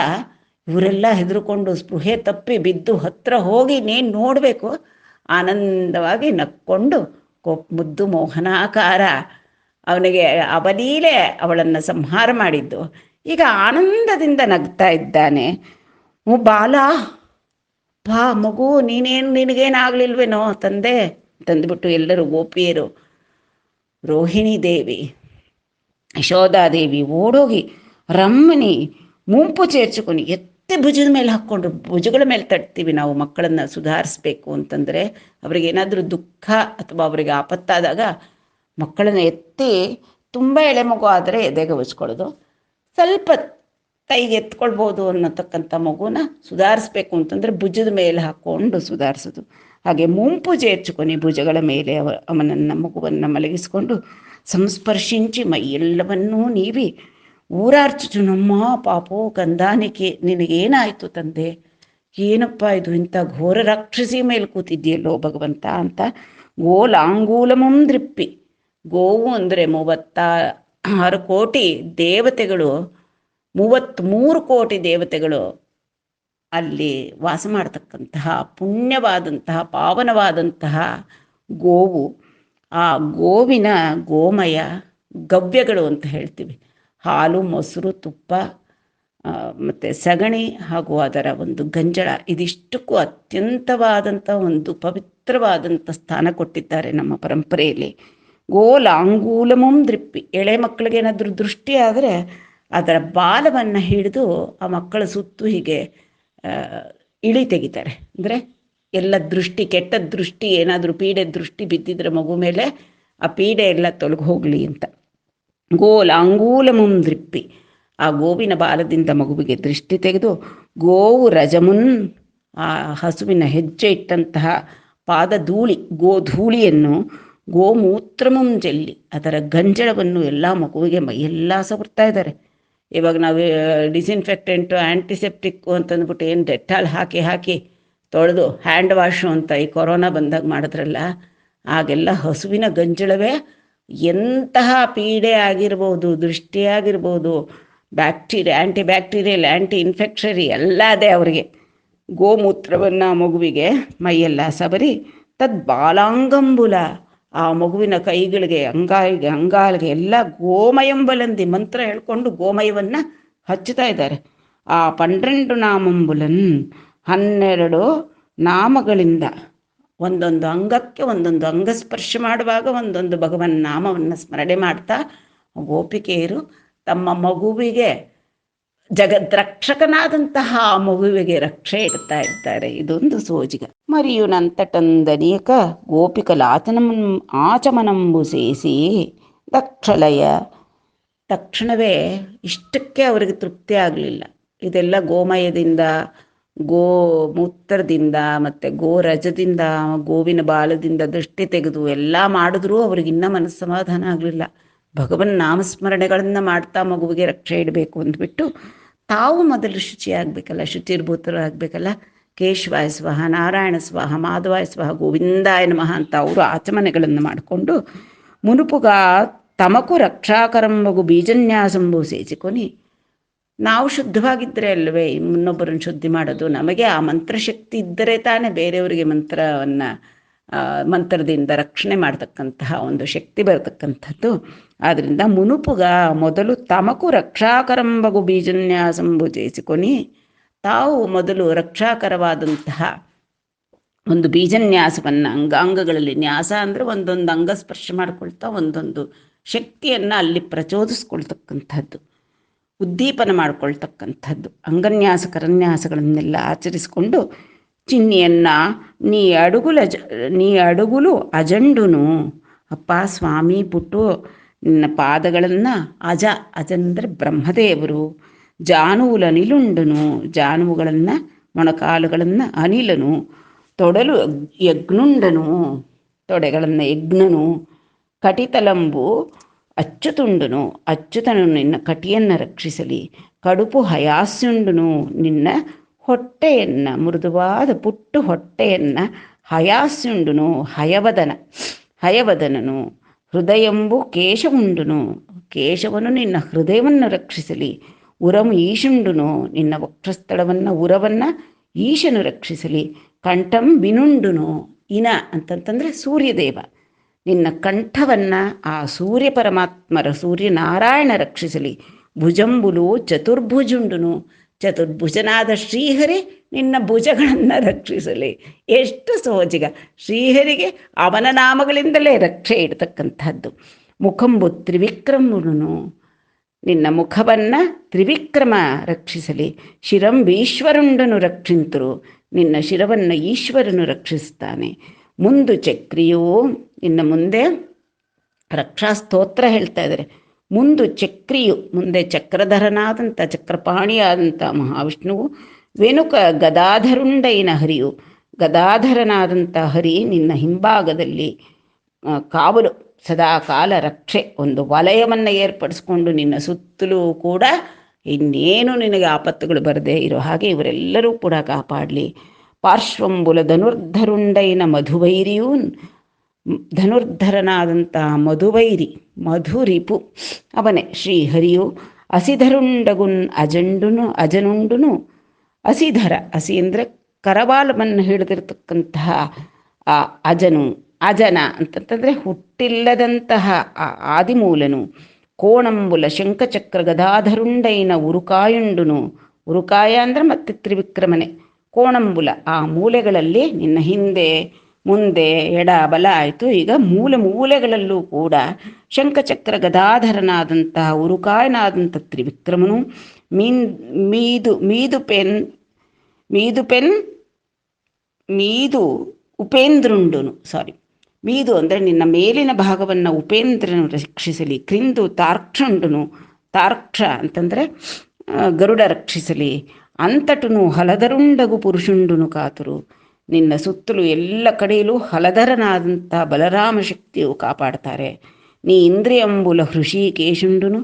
ಇವರೆಲ್ಲ ಹೆದರ್ಕೊಂಡು ಸ್ಪೃಹೆ ತಪ್ಪಿ ಬಿದ್ದು ಹತ್ರ ಹೋಗಿ ನೀನು ನೋಡಬೇಕು, ಆನಂದವಾಗಿ ನಕ್ಕೊಂಡು ಮುದ್ದು ಮೋಹನಾಕಾರ ಅವನಿಗೆ ಅವಲೀಲೆ ಅವಳನ್ನು ಸಂಹಾರ ಮಾಡಿದ್ದು. ಈಗ ಆನಂದದಿಂದ ನಗ್ತಾ ಇದ್ದಾನೆ. ಬಾಲ ಬಾ ಮಗು, ನಿನಗೇನಾಗಲಿಲ್ವೇನೋ ತಂದೆ ತಂದುಬಿಟ್ಟು ಎಲ್ಲರೂ ಗೋಪಿಯರು, ರೋಹಿಣಿ ದೇವಿ, ಯಶೋಧಾದೇವಿ ಓಡೋಗಿ ರಮ್ಮನಿ ಮುಂಪು ಚೇರ್ಚಿಕೊಂಡು ಎತ್ತಿ ಭುಜದ ಮೇಲೆ ಹಾಕ್ಕೊಂಡು, ಭುಜಗಳ ಮೇಲೆ ತಟ್ತೀವಿ ನಾವು ಮಕ್ಕಳನ್ನು ಸುಧಾರಿಸ್ಬೇಕು ಅಂತಂದರೆ. ಅವ್ರಿಗೇನಾದರೂ ದುಃಖ ಅಥವಾ ಅವರಿಗೆ ಆಪತ್ತಾದಾಗ ಮಕ್ಕಳನ್ನ ಎತ್ತಿ, ತುಂಬ ಎಳೆ ಮಗು ಆದರೆ ಎದೆಗೆ ಉಚ್ಕೊಳ್ಳೋದು, ಸ್ವಲ್ಪ ಕೈಗೆ ಎತ್ಕೊಳ್ಬೋದು ಅನ್ನತಕ್ಕಂಥ ಮಗುನ ಸುಧಾರಿಸ್ಬೇಕು ಅಂತಂದರೆ ಭುಜದ ಮೇಲೆ ಹಾಕ್ಕೊಂಡು ಸುಧಾರಿಸೋದು. ಹಾಗೆ ಮುಂಪು ಚೇರ್ಚಿకొని ಭುಜಗಳ ಮೇಲೆ ಅವನನ್ನು ಮಗುವನ್ನು ಮಲಗಿಸ್ಕೊಂಡು ಸಂಸ್ಪರ್ಶಿಂಚಿ ಮೈಯೆಲ್ಲವನ್ನೂ ನೀವಿ ಊರಾರ್ಚು ನಮ್ಮ ಪಾಪೋ ಕಂದಾನಿಕೆ, ನಿನಗೇನಾಯಿತು ತಂದೆ, ಏನಪ್ಪ ಇದು ಇಂಥ ಘೋರ ರಾಕ್ಷಸಿ ಮೇಲೆ ಕೂತಿದ್ಯಲ್ಲೋ ಭಗವಂತ ಅಂತ. ಗೋಲಾಂಗೂಲಮಂ ದೃಪ್ಪಿ, ಗೋವು ಅಂದರೆ 36 ಕೋಟಿ ದೇವತೆಗಳು, 33 ಕೋಟಿ ದೇವತೆಗಳು ಅಲ್ಲಿ ವಾಸ ಮಾಡತಕ್ಕಂತಹ ಪುಣ್ಯವಾದಂತಹ ಪಾವನವಾದಂತಹ ಗೋವು. ಆ ಗೋವಿನ ಗೋಮಯ ಗವ್ಯಗಳು ಅಂತ ಹೇಳ್ತೀವಿ, ಹಾಲು, ಮೊಸರು, ತುಪ್ಪ ಮತ್ತು ಸಗಣಿ ಹಾಗೂ ಅದರ ಒಂದು ಗಂಜಳ, ಇದಿಷ್ಟಕ್ಕೂ ಅತ್ಯಂತವಾದಂಥ ಒಂದು ಪವಿತ್ರವಾದಂಥ ಸ್ಥಾನ ಕೊಟ್ಟಿದ್ದಾರೆ ನಮ್ಮ ಪರಂಪರೆಯಲ್ಲಿ. ಗೋಲಾಂಗೂಲಮಂ ದೃಪ್ಪಿ, ಎಳೆ ಮಕ್ಕಳಿಗೆ ಏನಾದರೂ ದೃಷ್ಟಿ ಆದರೆ ಅದರ ಬಾಲವನ್ನು ಹಿಡಿದು ಆ ಮಕ್ಕಳ ಸುತ್ತು ಹೀಗೆ ಇಳಿ ತೆಗಿತಾರೆ. ಅಂದರೆ ಎಲ್ಲ ದೃಷ್ಟಿ, ಕೆಟ್ಟ ದೃಷ್ಟಿ, ಏನಾದರೂ ಪೀಡೆ ದೃಷ್ಟಿ ಬಿದ್ದಿದ್ರೆ ಮಗು ಮೇಲೆ ಆ ಪೀಡೆ ಎಲ್ಲ ತೊಲಗಿ ಹೋಗಲಿ ಅಂತ. ಗೋಲಾಂಗೂಲಮುಂ ದೃಪ್ಪಿ, ಆ ಗೋವಿನ ಬಾಲದಿಂದ ಮಗುವಿಗೆ ದೃಷ್ಟಿ ತೆಗೆದು, ಗೋವು ರಜಮುನ್, ಆ ಹಸುವಿನ ಹೆಜ್ಜೆ ಇಟ್ಟಂತಹ ಪಾದಧೂಳಿ ಗೋಧೂಳಿಯನ್ನು, ಗೋಮೂತ್ರಮುಂ ಜಲ್ಲಿ, ಅದರ ಗಂಜಳವನ್ನು ಎಲ್ಲ ಮಗುವಿಗೆ ಮೈಯೆಲ್ಲ ಸವರ್ತಾ ಇದ್ದಾರೆ. ಇವಾಗ ನಾವು ಡಿಸಿನ್ಫೆಕ್ಟೆಂಟು ಆ್ಯಂಟಿಸೆಪ್ಟಿಕ್ಕು ಅಂತಂದ್ಬಿಟ್ಟು ಏನು ಡೆಟ್ಟಾಲ್ ಹಾಕಿ ಹಾಕಿ ತೊಳೆದು ಹ್ಯಾಂಡ್ ವಾಶು ಅಂತ ಈ ಕೊರೋನಾ ಬಂದಾಗ ಮಾಡಿದ್ರಲ್ಲ, ಆಗೆಲ್ಲ ಹಸುವಿನ ಗಂಜಳವೇ ಎಂತಹ ಪೀಡೆ ಆಗಿರ್ಬೋದು, ದೃಷ್ಟಿಯಾಗಿರ್ಬೋದು, ಬ್ಯಾಕ್ಟೀರಿಯಾ, ಆ್ಯಂಟಿ ಬ್ಯಾಕ್ಟೀರಿಯಲ್, ಆ್ಯಂಟಿ ಇನ್ಫೆಕ್ಷರಿ ಎಲ್ಲ ಅದೇ ಅವರಿಗೆ. ಗೋಮೂತ್ರವನ್ನು ಮಗುವಿಗೆ ಮೈಯೆಲ್ಲ ಸಬರಿ, ತದ್ ಬಾಲಾಂಗಂಬುಲ, ಆ ಮಗುವಿನ ಕೈಗಳಿಗೆ ಅಂಗಾಲಿಗೆ ಎಲ್ಲ ಗೋಮಯಂಬಲಂದಿ ಮಂತ್ರ ಹೇಳ್ಕೊಂಡು ಗೋಮಯವನ್ನು ಹಚ್ಚುತ್ತಾ ಇದ್ದಾರೆ. ಆ 12 ನಾಮಂಬುಲನ್, 12 ನಾಮಗಳಿಂದ ಒಂದೊಂದು ಅಂಗಕ್ಕೆ ಒಂದೊಂದು ಅಂಗಸ್ಪರ್ಶ ಮಾಡುವಾಗ ಒಂದೊಂದು ಭಗವನ್ ನಾಮವನ್ನು ಸ್ಮರಣೆ ಮಾಡ್ತಾ ಗೋಪಿಕೆಯರು ತಮ್ಮ ಮಗುವಿಗೆ, ಜಗದ್ರಕ್ಷಕನಾದಂತಹ ಮಗುವಿಗೆ ರಕ್ಷೆ ಇಡ್ತಾ ಇದ್ದಾರೆ. ಇದೊಂದು ಸೋಜಿಗ. ಮರಿಯು ನಂತಟಂದನೇಕ ಗೋಪಿಕಲಾಚನಂ ಆಚಮನಂಬು ಸೇಸಿ ದಕ್ಷಲಯ, ತಕ್ಷಣವೇ ಇಷ್ಟಕ್ಕೆ ಅವರಿಗೆ ತೃಪ್ತಿ ಆಗಲಿಲ್ಲ. ಇದೆಲ್ಲ ಗೋಮಯದಿಂದ, ಗೋಮೂತ್ರದಿಂದ ಮತ್ತು ಗೋರಜದಿಂದ, ಗೋವಿನ ಬಾಲದಿಂದ ದೃಷ್ಟಿ ತೆಗೆದು ಎಲ್ಲ ಮಾಡಿದ್ರೂ ಅವ್ರಿಗಿನ್ನ ಮನಸ್ಸಮಾಧಾನ ಆಗಲಿಲ್ಲ. ಭಗವನ್ ನಾಮಸ್ಮರಣೆಗಳನ್ನು ಮಾಡ್ತಾ ಮಗುವಿಗೆ ರಕ್ಷೆ ಇಡಬೇಕು ಅಂದ್ಬಿಟ್ಟು ತಾವು ಮೊದಲು ಶುಚಿಯಾಗಬೇಕಲ್ಲ, ಶುಚಿರ್ಭೂತರಾಗಬೇಕಲ್ಲ. ಕೇಶವಾಯ ಸ್ವಹ, ನಾರಾಯಣ ಸ್ವಹ, ಮಾಧವಾಯ ಸ್ವಹ, ಗೋವಿಂದಾಯ ನಮಃ ಅಂತ ಅವರು ಆಚಮನೆಗಳನ್ನು ಮಾಡಿಕೊಂಡು, ಮುನುಪುಗ ತಮಕು ರಕ್ಷಾಕರಂ ಮಗು ಬೀಜನ್ಯಾಸಂಬು ಸೇಚಿಕೊನಿ, ನಾವು ಶುದ್ಧವಾಗಿದ್ದರೆ ಅಲ್ವೇ ಇನ್ನೊಬ್ಬರನ್ನು ಶುದ್ಧಿ ಮಾಡೋದು, ನಮಗೆ ಆ ಮಂತ್ರಶಕ್ತಿ ಇದ್ದರೆ ತಾನೇ ಬೇರೆಯವರಿಗೆ ಮಂತ್ರದಿಂದ ರಕ್ಷಣೆ ಮಾಡ್ತಕ್ಕಂತಹ ಒಂದು ಶಕ್ತಿ ಬರತಕ್ಕಂಥದ್ದು. ಆದ್ದರಿಂದ ಮುನುಪುಗ ಮೊದಲು ತಮಕು ರಕ್ಷಾಕರಂಬಗು ಬೀಜನ್ಯಾಸಂಬು ಸೇಸಿಕೊನಿ, ತಾವು ಮೊದಲು ರಕ್ಷಾಕರವಾದಂತಹ ಒಂದು ಬೀಜನ್ಯಾಸವನ್ನು, ಅಂಗಾಂಗಗಳಲ್ಲಿ ನ್ಯಾಸ ಅಂದರೆ ಒಂದೊಂದು ಅಂಗ ಸ್ಪರ್ಶ ಮಾಡ್ಕೊಳ್ತಾ ಒಂದೊಂದು ಶಕ್ತಿಯನ್ನು ಅಲ್ಲಿ ಪ್ರಚೋದಿಸ್ಕೊಳ್ತಕ್ಕಂಥದ್ದು, ಉದ್ದೀಪನ ಮಾಡ್ಕೊಳ್ತಕ್ಕಂಥದ್ದು, ಅಂಗನ್ಯಾಸ ಕರನ್ಯಾಸಗಳನ್ನೆಲ್ಲ ಆಚರಿಸಿಕೊಂಡು, ಚಿನ್ನಿಯನ್ನು ನೀ ಅಡುಗುಲು ಅಜಂಡುನು, ಅಪ್ಪ ಸ್ವಾಮಿ ಪುಟ್ಟು ನಿನ್ನ ಪಾದಗಳನ್ನು, ಅಜಂದರೆ ಬ್ರಹ್ಮದೇವರು, ಜಾನುವುಲ ಅನಿಲುಂಡನು, ಜಾನುವುಗಳನ್ನು ಮೊಣಕಾಲುಗಳನ್ನು, ಅನಿಲನು ತೊಡಲು ಯಜ್ಞುಂಡನು, ತೊಡೆಗಳನ್ನು ಯಜ್ಞನು, ಕಟಿತಲಂಬು ಅಚ್ಚುತುಂಡನು, ಅಚ್ಚುತನು ನಿನ್ನ ಕಟಿಯನ್ನು ರಕ್ಷಿಸಲಿ, ಕಡುಪು ಹಯಾಸ್ಯುಂಡನು, ನಿನ್ನ ಹೊಟ್ಟೆಯನ್ನು, ಮೃದುವಾದ ಪುಟ್ಟು ಹೊಟ್ಟೆಯನ್ನು, ಹಯಾಸ್ಯುಂಡುನು ಹಯವದನನು, ಹೃದಯಂಬು ಕೇಶವುಂಡುನು, ಕೇಶವನು ನಿನ್ನ ಹೃದಯವನ್ನು ರಕ್ಷಿಸಲಿ, ಉರಮು ಈಶುಂಡುನು, ನಿನ್ನ ವಕ್ಷಸ್ಥಳವನ್ನು ಉರವನ್ನು ಈಶನು ರಕ್ಷಿಸಲಿ, ಕಂಠಂ ವಿನುಂಡುನು, ಅಂತಂತಂದರೆ ಸೂರ್ಯದೇವ, ನಿನ್ನ ಕಂಠವನ್ನು ಆ ಸೂರ್ಯ ಪರಮಾತ್ಮರ ಸೂರ್ಯನಾರಾಯಣ ರಕ್ಷಿಸಲಿ, ಭುಜಂಬುಲು ಚತುರ್ಭುಜುಂಡುನು, ಚತುರ್ಭುಜನಾದ ಶ್ರೀಹರಿ ನಿನ್ನ ಭುಜಗಳನ್ನು ರಕ್ಷಿಸಲಿ. ಎಷ್ಟು ಸೋಜಿಗ! ಶ್ರೀಹರಿಗೆ ಅವನ ನಾಮಗಳಿಂದಲೇ ರಕ್ಷೆ ಇಡ್ತಕ್ಕಂಥದ್ದು. ಮುಖಂಬು ತ್ರಿವಿಕ್ರಮನು, ನಿನ್ನ ಮುಖವನ್ನು ತ್ರಿವಿಕ್ರಮ ರಕ್ಷಿಸಲಿ, ಶಿರಂಬೀಶ್ವರುಂಡನು ರಕ್ಷಿಂತರು, ನಿನ್ನ ಶಿರವನ್ನು ಈಶ್ವರನು ರಕ್ಷಿಸ್ತಾನೆ, ಮುಂದು ಚಕ್ರಿಯು, ನಿನ್ನ ಮುಂದೆ ರಕ್ಷಾಸ್ತೋತ್ರ ಹೇಳ್ತಾ ಇದ್ದಾರೆ. ಮುಂದು ಚಕ್ರಿಯು, ಮುಂದೆ ಚಕ್ರಧರನಾದಂಥ ಚಕ್ರಪಾಣಿಯಾದಂಥ ಮಹಾವಿಷ್ಣುವು, ವೆನುಕ ಗದಾಧರುಂಡೈನ ಹರಿಯು, ಗದಾಧರನಾದಂಥ ಹರಿ ನಿನ್ನ ಹಿಂಭಾಗದಲ್ಲಿ ಕಾವಲು, ಸದಾಕಾಲ ರಕ್ಷೆ, ಒಂದು ವಲಯವನ್ನು ಏರ್ಪಡಿಸ್ಕೊಂಡು ನಿನ್ನ ಸುತ್ತಲೂ ಕೂಡ ಇನ್ನೇನು ನಿನಗೆ ಆಪತ್ತುಗಳು ಬರದೇ ಇರೋ ಹಾಗೆ ಇವರೆಲ್ಲರೂ ಕೂಡ ಕಾಪಾಡಲಿ. ಪಾರ್ಶ್ವಂಬುಲ ಧನುರ್ಧರುಂಡೈನ ಮಧುವೈರಿಯೂ, ಧನುರ್ಧರನಾದಂಥ ಮಧುವೈರಿ, ಮಧುರಿಪು ಅವನೇ ಶ್ರೀಹರಿಯು, ಅಸಿಧರುಂಡಗುನ್ ಅಜನುಂಡುನು, ಅಸಿಧರ, ಅಸಿ ಅಂದರೆ ಕರವಾಲವನ್ನು ಹಿಡಿದಿರ್ತಕ್ಕಂತಹ ಆ ಅಜನ ಅಂತಂತಂದರೆ ಹುಟ್ಟಿಲ್ಲದಂತಹ ಆ ಆದಿಮೂಲನು, ಕೋಣಂಬುಲ ಶಂಖಚಕ್ರ ಗದಾಧರುಂಡೈನ ಉರುಕಾಯುಂಡುನು, ಉರುಕಾಯ ಅಂದರೆ ಮತ್ತೆ ತ್ರಿವಿಕ್ರಮನೆ, ಕೋಣಂಬುಲ ಆ ಮೂಲೆಗಳಲ್ಲಿ ನಿನ್ನ ಹಿಂದೆ ಮುಂದೆ ಎಡ ಬಲ ಆಯಿತು, ಈಗ ಮೂಲೆಗಳಲ್ಲೂ ಕೂಡ ಶಂಖಚಕ್ರ ಗದಾಧರನಾದಂತಹ ಉರುಕಾಯನಾದಂಥ ತ್ರಿವಿಕ್ರಮನು, ಮೀದು ಉಪೇಂದ್ರುಂಡುನು ಮೀದು ಅಂದರೆ ನಿನ್ನ ಮೇಲಿನ ಭಾಗವನ್ನು ಉಪೇಂದ್ರನು ರಕ್ಷಿಸಲಿ. ಕ್ರಿಂದು ತಾರ್ಕ್ಷುಂಡುನು, ತಾರ್ಕ್ಷ ಅಂತಂದರೆ ಗರುಡ ರಕ್ಷಿಸಲಿ. ಅಂತಟುನು ಹಲದರುಂಡಗು ಪುರುಷುಂಡುನು ಕಾತುರು. ನಿನ್ನ ಸುತ್ತಲೂ ಎಲ್ಲ ಕಡೆಯಲ್ಲೂ ಹಲಧರನಾದಂಥ ಬಲರಾಮ ಶಕ್ತಿಯು ಕಾಪಾಡ್ತಾರೆ. ನೀ ಇಂದ್ರಿಯಂಬುಲ ಹೃಷಿಕೇಶುಂಡುನು,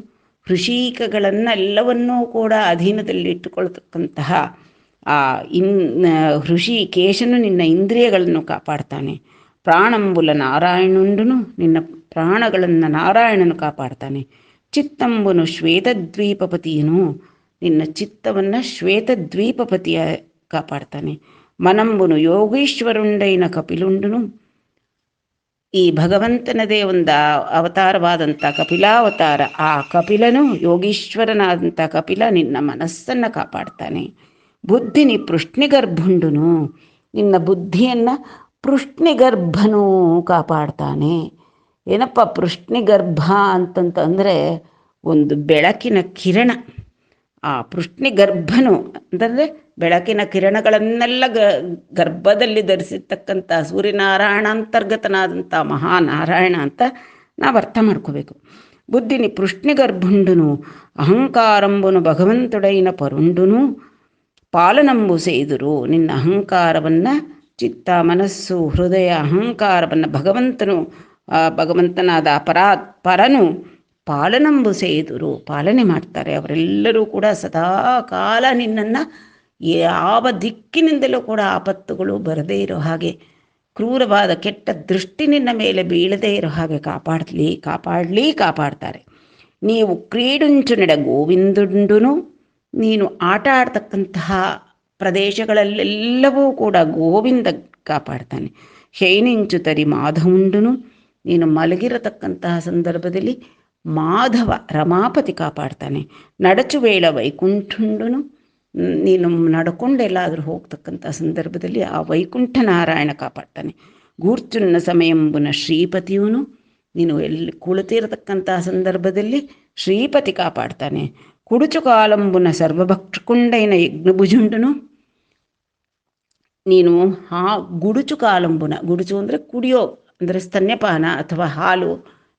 ಹೃಷಿಕಗಳನ್ನೆಲ್ಲವನ್ನೂ ಕೂಡ ಅಧೀನದಲ್ಲಿಟ್ಟುಕೊಳ್ತಕ್ಕಂತಹ ಆ ಹೃಷಿಕೇಶನು ನಿನ್ನ ಇಂದ್ರಿಯಗಳನ್ನು ಕಾಪಾಡ್ತಾನೆ. ಪ್ರಾಣಂಬುಲ ನಾರಾಯಣುಂಡುನು, ನಿನ್ನ ಪ್ರಾಣಗಳನ್ನು ನಾರಾಯಣನು ಕಾಪಾಡ್ತಾನೆ. ಚಿತ್ತಂಬುನು ಶ್ವೇತದ್ವೀಪಪತಿಯನು, ನಿನ್ನ ಚಿತ್ತವನ್ನು ಶ್ವೇತದ್ವೀಪಪತಿಯ ಕಾಪಾಡ್ತಾನೆ. ಮನಂಬುನು ಯೋಗೀಶ್ವರುಂಡೈನ ಕಪಿಲುಂಡುನು, ಈ ಭಗವಂತನದೇ ಒಂದು ಅವತಾರವಾದಂಥ ಕಪಿಲಾವತಾರ, ಆ ಕಪಿಲನು ಯೋಗೀಶ್ವರನಾದಂಥ ಕಪಿಲ ನಿನ್ನ ಮನಸ್ಸನ್ನು ಕಾಪಾಡ್ತಾನೆ. ಬುದ್ಧಿನಿ ಪೃಷ್ಣಿಗರ್ಭುಂಡುನು, ನಿನ್ನ ಬುದ್ಧಿಯನ್ನು ಪೃಷ್ಣಿಗರ್ಭನೂ ಕಾಪಾಡ್ತಾನೆ. ಏನಪ್ಪ ಪೃಷ್ಣಿಗರ್ಭ ಅಂತಂತಂದರೆ ಒಂದು ಬೆಳಕಿನ ಕಿರಣ. ಆ ಪೃಷ್ಣಿಗರ್ಭನು ಅಂತಂದರೆ ಬೆಳಕಿನ ಕಿರಣಗಳನ್ನೆಲ್ಲ ಗರ್ಭದಲ್ಲಿ ಧರಿಸಿರ್ತಕ್ಕಂಥ ಸೂರ್ಯನಾರಾಯಣ ಅಂತರ್ಗತನಾದಂಥ ಮಹಾನಾರಾಯಣ ಅಂತ ನಾವು ಅರ್ಥ ಮಾಡ್ಕೋಬೇಕು. ಬುದ್ಧಿನಿ ಪೃಷ್ಣಿಗರ್ಭುಂಡುನು, ಅಹಂಕಾರಂಬುನು ಭಗವಂತುಡೈನ ಪರುಂಡುನು, ಪಾಲನಂಬು ಸೇದುರು. ನಿನ್ನ ಅಹಂಕಾರವನ್ನು, ಚಿತ್ತ ಮನಸ್ಸು ಹೃದಯ ಅಹಂಕಾರವನ್ನು ಭಗವಂತನಾದ ಪರನು ಪಾಲನಂಬು ಸೇದುರು, ಪಾಲನೆ ಮಾಡ್ತಾರೆ. ಅವರೆಲ್ಲರೂ ಕೂಡ ಸದಾ ಕಾಲ ನಿನ್ನನ್ನು ಯಾವ ದಿಕ್ಕಿನಿಂದಲೂ ಕೂಡ ಆಪತ್ತುಗಳು ಬರದೇ ಇರೋ ಹಾಗೆ, ಕ್ರೂರವಾದ ಕೆಟ್ಟ ದೃಷ್ಟಿ ನಿನ್ನ ಮೇಲೆ ಬೀಳದೇ ಇರೋ ಹಾಗೆ ಕಾಪಾಡ್ತಾರೆ. ನೀವು ಕ್ರೀಡುಂಚು ನೆಡ ಗೋವಿಂದುಂಡುನು, ನೀನು ಆಟ ಆಡ್ತಕ್ಕಂತಹ ಪ್ರದೇಶಗಳಲ್ಲೆಲ್ಲವೂ ಕೂಡ ಗೋವಿಂದ ಕಾಪಾಡ್ತಾನೆ. ಶೈನಿಂಚು ತರಿ ಮಾಧವುಂಡುನು, ನೀನು ಮಲಗಿರತಕ್ಕಂತಹ ಸಂದರ್ಭದಲ್ಲಿ ಮಾಧವ ರಮಾಪತಿ ಕಾಪಾಡ್ತಾನೆ. ನಡಚು ವೇಳ ವೈಕುಂಠುಂಡುನು, ನೀನು ನಡ್ಕೊಂಡೆಲ್ಲಾದರೂ ಹೋಗ್ತಕ್ಕಂಥ ಸಂದರ್ಭದಲ್ಲಿ ಆ ವೈಕುಂಠ ನಾರಾಯಣ ಕಾಪಾಡ್ತಾನೆ. ಗೂರ್ಚುನ್ನ ಸಮಯಂಬುನ ಶ್ರೀಪತಿಯವನು, ನೀನು ಎಲ್ಲಿ ಕುಳಿತಿರತಕ್ಕಂಥ ಸಂದರ್ಭದಲ್ಲಿ ಶ್ರೀಪತಿ ಕಾಪಾಡ್ತಾನೆ. ಕುಡುಚು ಕಾಲಂಬುನ ಸರ್ವಭಕ್ಷಕುಂಡೈನ ಯಜ್ಞಭುಜುಂಡುನು, ನೀನು ಗುಡುಚು ಕಾಲಂಬುನ, ಗುಡುಚು ಅಂದರೆ ಕುಡಿಯೋ ಅಂದರೆ ಸ್ತನ್ಯಪಾನ ಅಥವಾ ಹಾಲು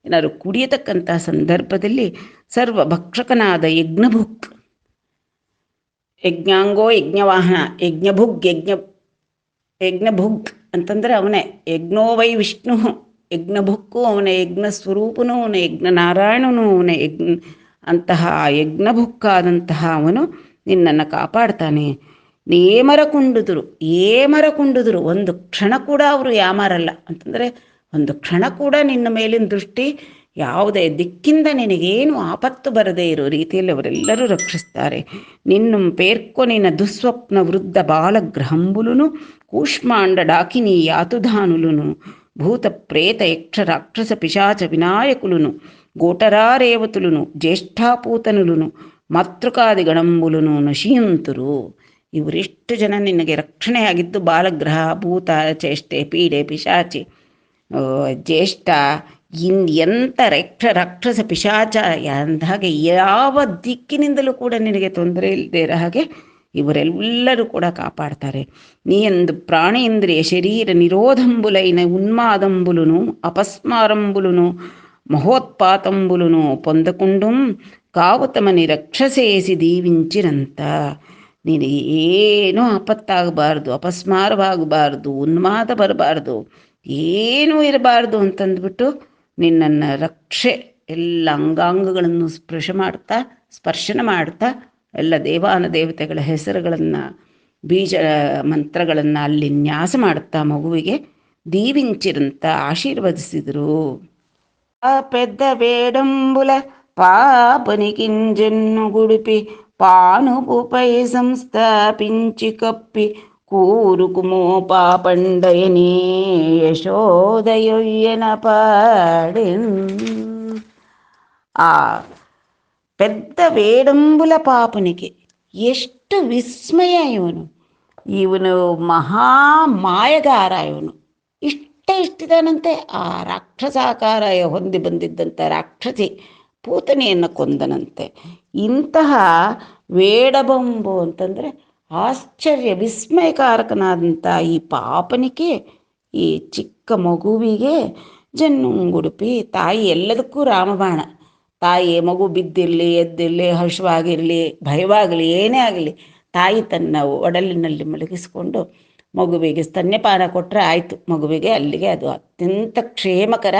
ಏನಾದ್ರು ಕುಡಿಯತಕ್ಕಂಥ ಸಂದರ್ಭದಲ್ಲಿ ಸರ್ವಭಕ್ಷಕನಾದ ಯಜ್ಞಾಂಗೋ ಯಜ್ಞವಾಹನ, ಯಜ್ಞಭುಗ್ ಅಂತಂದರೆ ಅವನೇ. ಯಜ್ಞೋ ವೈ ವಿಷ್ಣು, ಯಜ್ಞಭುಕ್ಕು ಅವನೇ, ಯಜ್ಞ ಸ್ವರೂಪನೂ ಅವನೇ, ಯಜ್ಞ ನಾರಾಯಣನೂ ಅವನೇ. ಅಂತಹ ಯಜ್ಞಭುಕ್ಕಾದಂತಹ ಅವನು ನಿನ್ನನ್ನು ಕಾಪಾಡ್ತಾನೆ. ಏಮರ ಕುಂಡುದರು, ಒಂದು ಕ್ಷಣ ಕೂಡ ಅವರು ಯಾಮಾರಲ್ಲ. ಅಂತಂದರೆ ಒಂದು ಕ್ಷಣ ಕೂಡ ನಿನ್ನ ಮೇಲಿನ ದೃಷ್ಟಿ ಯಾವುದೇ ದಿಕ್ಕಿಂದ ನಿನಗೇನು ಆಪತ್ತು ಬರದೇ ಇರೋ ರೀತಿಯಲ್ಲಿ ಅವರೆಲ್ಲರೂ ರಕ್ಷಿಸ್ತಾರೆ. ನಿನ್ನಂ ಪೇರ್ಕೊನಿನ ದುಸ್ವಪ್ನ ವೃದ್ಧ ಬಾಲಗ್ರಹಂಬುಲುನು, ಕೂಷ್ಮಾಂಡ ಡಾಕಿನಿ ಯಾತುಧಾನುಲುನು, ಭೂತ ಪ್ರೇತ ಯಕ್ಷ ರಾಕ್ಷಸ ಪಿಶಾಚ ವಿನಾಯಕುಲುನು, ಗೋಟರಾರೇವತುಲುನು, ಜ್ಯೇಷ್ಠಾಪೂತನುಲುನು, ಮಾತೃಕಾದಿ ಗಣಂಬುಲುನು ನಶಿಯಂತರು. ಇವರಿಷ್ಟು ಜನ ನಿನಗೆ ರಕ್ಷಣೆಯಾಗಿದ್ದು ಬಾಲಗ್ರಹ, ಭೂತ, ಚೇಷ್ಟೆ, ಪೀಡೆ, ಪಿಶಾಚಿ, ಜ್ಯೇಷ್ಠ, ಎಂಥ ರಾಕ್ಷಸ ಪಿಶಾಚ ಅಂದಹಾಗೆ ಯಾವ ದಿಕ್ಕಿನಿಂದಲೂ ಕೂಡ ನಿನಗೆ ತೊಂದರೆ ಇಲ್ಲದೆ ಇರೋ ಹಾಗೆ ಇವರೆಲ್ಲರೂ ಕೂಡ ಕಾಪಾಡ್ತಾರೆ. ನೀಯಂದು ಪ್ರಾಣೇಂದ್ರಿಯ ಶರೀರ ನಿರೋಧಂಬುಲೈನ ಉನ್ಮಾದಂಬುಲುನು, ಅಪಸ್ಮಾರಂಬುಲುನು, ಮಹೋತ್ಪಾತಂಬುಲುನು ಪೊಂದಕುಂಡುಂ ಕಾವುತಮನಿ ರಕ್ಷಸೇಸಿ ದೀವಿಂಚಿರಂತ. ನೀನು ಏನೂ ಆಪತ್ತಾಗಬಾರ್ದು, ಅಪಸ್ಮಾರವಾಗಬಾರ್ದು, ಉನ್ಮಾದ ಬರಬಾರ್ದು, ಏನೂ ಇರಬಾರ್ದು ಅಂತಂದ್ಬಿಟ್ಟು ನಿನ್ನನ್ನು ರಕ್ಷೆ ಎಲ್ಲ ಅಂಗಾಂಗಗಳನ್ನು ಸ್ಪರ್ಶನ ಮಾಡ್ತಾ ಎಲ್ಲ ದೇವತೆಗಳ ಹೆಸರುಗಳನ್ನು ಬೀಜ ಮಂತ್ರಗಳನ್ನು ಅಲ್ಲಿ ನ್ಯಾಸ ಮಾಡುತ್ತಾ ಮಗುವಿಗೆ ದೀವಿಂಚಿರಂತ ಆಶೀರ್ವದಿಸಿದರು. ಆ ಪೆದ್ದ ಬೇಡಂಬುಲ పాపనికింజన్ను గుడిపి పానుపుపై సంస్థాపించి కప్పి కూరుకుమో పాపండయని యశోదయొయ్యన పాడెన్. ఆ పెద్ద వేడంబుల పాపునికి ಎಷ್ಟು ವಿಸ್ಮಯ ಇವನು ಮಹಾಮಾಯಗಾರ. ಇವನು ಇಷ್ಟಿದಾನಂತೆ ಆ ರಾಕ್ಷಸಾಕಾರ ಹೊಂದಿ ಬಂದಿದ್ದಂಥ ರಾಕ್ಷಸಿ ಪೂತನೆಯನ್ನು ಕೊಂದನಂತೆ. ಇಂತಹ ವೇಡಬಂಬು ಅಂತಂದರೆ ಆಶ್ಚರ್ಯ ವಿಸ್ಮಯಕಾರಕನಾದಂಥ ಈ ಪಾಪನಿಗೆ ಈ ಚಿಕ್ಕ ಚಿಕ್ಕ ಮಗುವಿಗೆ ಜನ್ನುಂಗುಡುಪಿ. ತಾಯಿ ಎಲ್ಲದಕ್ಕೂ ರಾಮಬಾಣ. ತಾಯಿ ಮಗು ಬಿದ್ದಿರಲಿ, ಎದ್ದಿರಲಿ, ಹಸುವಾಗಿರಲಿ, ಭಯವಾಗಲಿ, ಏನೇ ಆಗಲಿ, ತಾಯಿ ತನ್ನ ಒಡಲಿನಲ್ಲಿ ಮಲಗಿಸಿಕೊಂಡು ಮಗುವಿಗೆ ಸ್ತನ್ಯಪಾನ ಕೊಟ್ಟರೆ ಆಯಿತು. ಮಗುವಿಗೆ ಅಲ್ಲಿಗೆ ಅದು ಅತ್ಯಂತ ಕ್ಷೇಮಕರ,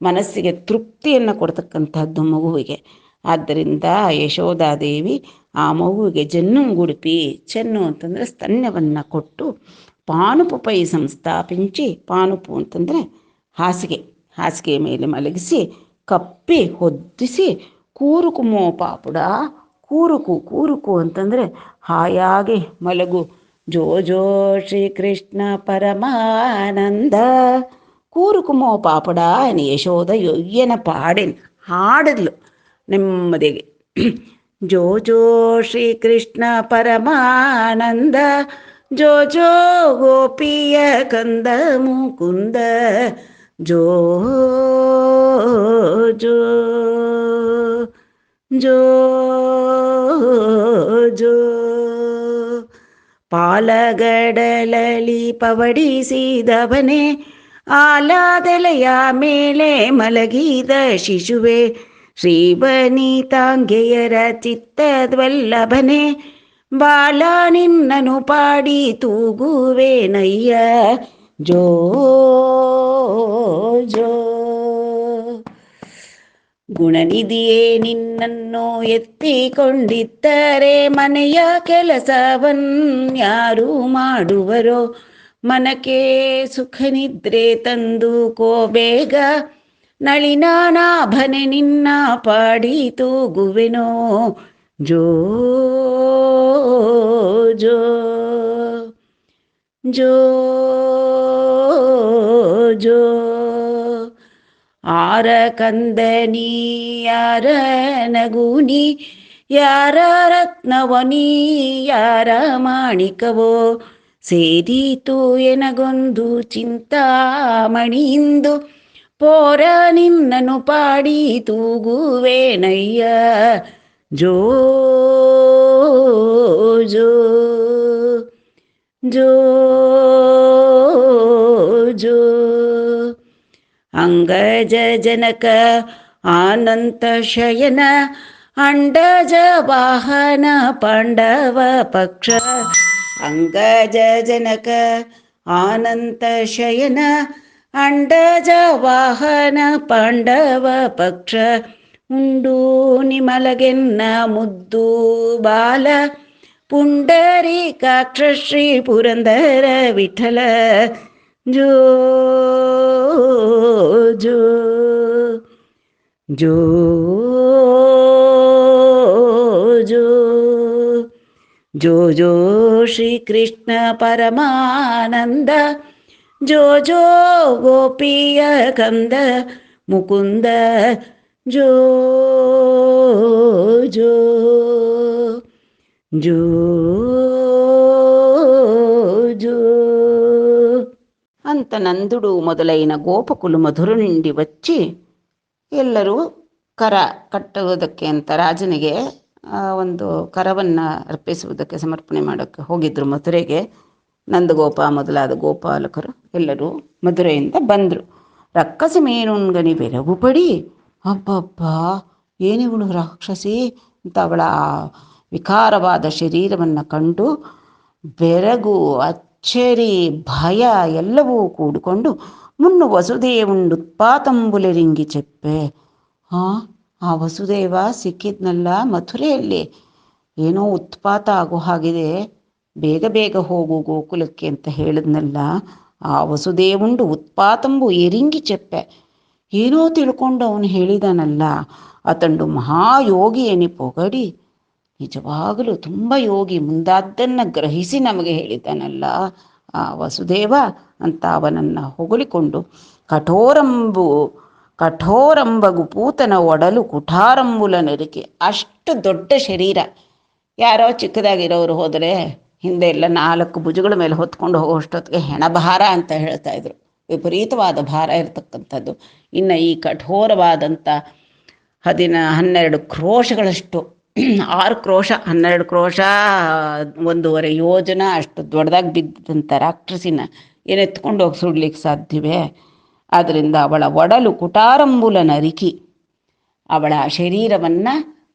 ಮನಸ್ಸಿಗೆ ತೃಪ್ತಿಯನ್ನು ಕೊಡ್ತಕ್ಕಂಥದ್ದು ಮಗುವಿಗೆ. ಆದ್ದರಿಂದ ಯಶೋಧಾದೇವಿ ಆ ಮಗುವಿಗೆ ಜನ್ನುಂಗುಡುಪಿ, ಚೆನ್ನು ಅಂತಂದರೆ ಸ್ತನ್ಯವನ್ನು ಕೊಟ್ಟು, ಪಾನುಪುಪೈ ಸಂಸ್ಥಾಪಿಂಚಿ, ಪಾನುಪು ಅಂತಂದರೆ ಹಾಸಿಗೆ, ಹಾಸಿಗೆಯ ಮೇಲೆ ಮಲಗಿಸಿ ಕಪ್ಪಿ ಹೊದ್ದಿಸಿ, ಕೂರುಕುಮೋ ಪಾಪುಡ, ಕೂರುಕು, ಕೂರುಕು ಅಂತಂದರೆ ಹಾಯಾಗಿ ಮಲಗು, ಜೋ ಜೋ ಶ್ರೀಕೃಷ್ಣ ಪರಮಾನಂದ, ಕೂರುಕುಮೋ ಪಾಪುಡ అని ಯಶೋಧ ಯೊಯ್ಯನ ಪಾಡೇನು ಹಾಡಿದ್ಲು ನೆಮ್ಮದಿಗೆ. ಜೋ ಜೋ ಶ್ರೀಕೃಷ್ಣ ಪರಮಾನಂದ, ಜೋ ಜೋ ಗೋಪಿಯ ಕಂದ ಮುಕುಂದ, ಜೋ ಜೋ ಜೋ ಜೋ. ಪಾಲಗಡಲಲಿ ಪವಡಿಸಿದವನೇ, ಆಲಾದೆಲೆಯ ಮೇಲೆ ಮಲಗಿದ ಶಿಶುವೆ, ಶ್ರೀವನಿತಾಂಗೆಯರ ಚಿತ್ತದ್ವಲ್ಲಭನೆ, ಬಾಲ ನಿನ್ನನು ಪಾಡಿ ತೂಗುವೆನಯ್ಯ, ಜೋ ಜೋ. ಗುಣನಿಧಿಯೇ ನಿನ್ನನ್ನು ಎತ್ತಿಕೊಂಡಿದ್ದರೆ ಮನೆಯ ಕೆಲಸವನ್ಯಾರು ಮಾಡುವರೋ, ಮನಕ್ಕೆ ಸುಖ ನಿದ್ರೆ ತಂದು ಕೋಬೇಗ, ನಳಿನಾನಾಭನೆ ನಿನ್ನ ಪಾಡಿ ತೂಗುವೆನೋ, ಜೋ ಜೋ ಜೋ ಜೋ. ಆರ ಕಂದನಿ ಯಾರ ನಗುನಿ, ಯಾರ ರತ್ನವನಿ ಯಾರ ಮಾಣಿಕವೋ, ಸೇರಿತು ಎನಗೊಂದು ಚಿಂತಾಮಣಿಯಿಂದು, ಪೋರ ನಿನ್ನನು ಪಾಡಿ ತೂಗುವೆನಯ್ಯ, ಜೋ ಜೋ ಜೋ ಜೋ. ಅಂಗಜ ಜನಕ ಆನಂತ ಶಯನ, ಅಂಡಜ ವಾಹನ ಪಾಂಡವ ಪಕ್ಷ, ಅಂಗಜ ಜನಕ ಆನಂತ ಶಯನ, ಅಂಡಜ ವಾಹನ ಪಾಂಡವ ಪಕ್ಷ, ಉಂಡು ನಿಮಲಗೆನ್ನ ಮುದ್ದು ಬಾಲ, ಪುಂಡರೀಕಾಕ್ಷ ಶ್ರೀ ಪುರಂದರ ವಿಠಲ, ಜೋ ಜೋ ಜೋ ಜೋ. ಜೋ ಜೋ ಶ್ರೀಕೃಷ್ಣ ಪರಮಾನಂದ, ಜೋ ಜೋ ಗೋಪಿಯ ಕಂದ ಮುಕುಂದ, ಜೋ ಜೋ ಜೋ ಜೋ. ಅಂತ ನಂದುಡು ಮೊದಲೈನ ಗೋಪಕುಲು ಮಧುರನಿಂಡಿ వచ్చి ಎಲ್ಲರೂ ಕರ ಕಟ್ಟುವುದಕ್ಕೆ ಅಂತ ರಾಜನಿಗೆ ಒಂದು ಕರವನ್ನು ಅರ್ಪಿಸುವುದಕ್ಕೆ ಸಮರ್ಪಣೆ ಮಾಡೋಕ್ಕೆ ಹೋಗಿದ್ದರು ಮಥುರೆಗೆ. ನಂದಗೋಪ ಮೊದಲಾದ ಗೋಪಾಲಕರು ಎಲ್ಲರೂ ಮಧುರೆಯಿಂದ ಬಂದರು. ರಕ್ಕಸಿ ಮೇನುಣ್ಗನಿ ಬೆರಗುಪಡಿ, ಅಬ್ಬಬ್ಬ ಏನಿವಳು ರಾಕ್ಷಸಿ ಅಂತ ಅವಳ ವಿಕಾರವಾದ ಶರೀರವನ್ನು ಕಂಡು ಬೆರಗು, ಅಚ್ಚರಿ, ಭಯ ಎಲ್ಲವೂ ಕೂಡಿಕೊಂಡು, ಮುನ್ನು ವಸುದೇವುಂಡುತ್ಪಾತಂಬುಲೆರಿಂಗಿ ಚೆಪ್ಪೆ. ಆ ವಸುದೇವ ಸಿಕ್ಕಿದ್ನಲ್ಲ ಮಥುರೆಯಲ್ಲಿ, ಏನೋ ಉತ್ಪಾತ ಆಗೋ ಹಾಗಿದೆ, ಬೇಗ ಬೇಗ ಹೋಗು ಗೋಕುಲಕ್ಕೆ ಅಂತ ಹೇಳಿದ್ನಲ್ಲ, ಆ ವಸುದೇವುಂಡು ಉತ್ಪಾತಂಬು ಎರಿಂಗಿ ಚೆಪ್ಪೆ. ಏನೋ ತಿಳ್ಕೊಂಡು ಅವನು ಹೇಳಿದಾನಲ್ಲ, ಅತಂಡು ಮಹಾಯೋಗಿ ಎನಿ ಪೊಗಡಿ, ನಿಜವಾಗಲೂ ತುಂಬ ಯೋಗಿ, ಮುಂದಾದ್ದನ್ನು ಗ್ರಹಿಸಿ ನಮಗೆ ಹೇಳಿದ್ದಾನಲ್ಲ ಆ ವಸುದೇವ ಅಂತ ಅವನನ್ನು ಹೊಗಳಿಕೊಂಡು, ಕಠೋರಂಬಗು ಪೂತನ ಒಡಲು ಕುಠಾರಂಬುಲ ನರಿಕೆ. ಅಷ್ಟು ದೊಡ್ಡ ಶರೀರ, ಯಾರೋ ಚಿಕ್ಕದಾಗಿರೋರು ಹೋದರೆ ಹಿಂದೆ ಎಲ್ಲ 4 ಭುಜಗಳ ಮೇಲೆ ಹೊತ್ಕೊಂಡು ಹೋಗೋಷ್ಟೊತ್ತಿಗೆ ಹೆಣಭಾರ ಅಂತ ಹೇಳ್ತಾ ಇದ್ರು. ವಿಪರೀತವಾದ ಭಾರ ಇರತಕ್ಕಂಥದ್ದು. ಇನ್ನು ಈ ಕಠೋರವಾದಂಥ 12 ಕ್ರೋಶಗಳಷ್ಟು, 6 ಕ್ರೋಶ, 12 ಕ್ರೋಶ, 1.5 ಯೋಜನ ಅಷ್ಟು ದೊಡ್ಡದಾಗಿ ಬಿದ್ದಂಥ ರಾಕ್ಷಸಿನ ಏನು ಎತ್ಕೊಂಡು ಹೋಗಿ ಸುಡ್ಲಿಕ್ಕೆ ಸಾಧ್ಯವೇ? ಆದ್ದರಿಂದ ಅವಳ ಒಡಲು ಕುಟಾರಂಬುಲ ನರಿಕಿ, ಅವಳ ಶರೀರವನ್ನು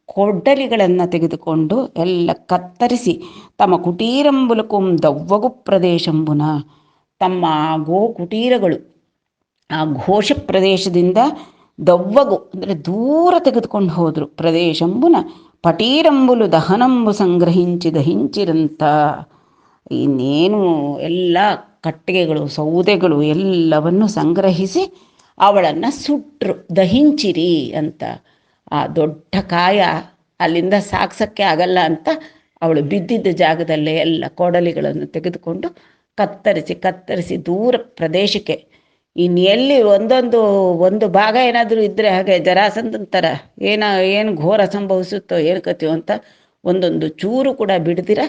ಕೊಡ್ಡಲಿಗಳನ್ನು ತೆಗೆದುಕೊಂಡು ಎಲ್ಲ ಕತ್ತರಿಸಿ ತಮ್ಮ ಕುಟೀರಂಬುಲಕುಂ ದವ್ವಗು ಪ್ರದೇಶಂಬುನ, ತಮ್ಮ ಗೋ ಕುಟೀರಗಳು ಆ ಘೋಷ ಪ್ರದೇಶದಿಂದ ದವ್ವಗು ಅಂದರೆ ದೂರ ತೆಗೆದುಕೊಂಡು ಹೋದರು. ಪ್ರದೇಶಂಬುನ ಪಟೀರಂಬುಲು ದಹನಂಬು ಸಂಗ್ರಹಿಂಚಿ ದಹಿಂಚಿರಂತ, ಇನ್ನೇನು ಎಲ್ಲ ಕಟ್ಟಿಗೆಗಳು ಸೌದೆಗಳು ಎಲ್ಲವನ್ನು ಸಂಗ್ರಹಿಸಿ ಅವಳನ್ನು ಸುಟ್ಟರು. ದಹಿಂಚಿರಿ ಅಂತ. ಆ ದೊಡ್ಡ ಕಾಯ ಅಲ್ಲಿಂದ ಸಾಗ್ಸೋಕ್ಕೆ ಆಗಲ್ಲ ಅಂತ ಅವಳು ಬಿದ್ದಿದ್ದ ಜಾಗದಲ್ಲೇ ಎಲ್ಲ ಕೊಡಲಿಗಳನ್ನು ತೆಗೆದುಕೊಂಡು ಕತ್ತರಿಸಿ ದೂರ ಪ್ರದೇಶಕ್ಕೆ, ಎಲ್ಲಿ ಒಂದು ಭಾಗ ಏನಾದರೂ ಇದ್ದರೆ ಹಾಗೆ ಜರಾಸಂಧನ ಥರ ಏನು ಘೋರ ಸಂಭವಿಸುತ್ತೋ ಏನು ಕಥೆಯೋ ಅಂತ ಒಂದೊಂದು ಚೂರು ಕೂಡ ಬಿಡ್ದಿರ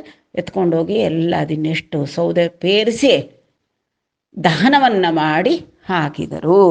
ಎತ್ಕೊಂಡೋಗಿ ಎಲ್ಲ ಅದನ್ನೆಷ್ಟು ಸೌದೆ ಪೇರಿಸಿ ದಹನವನ್ನು ಮಾಡಿ ಹಾಕಿದರು.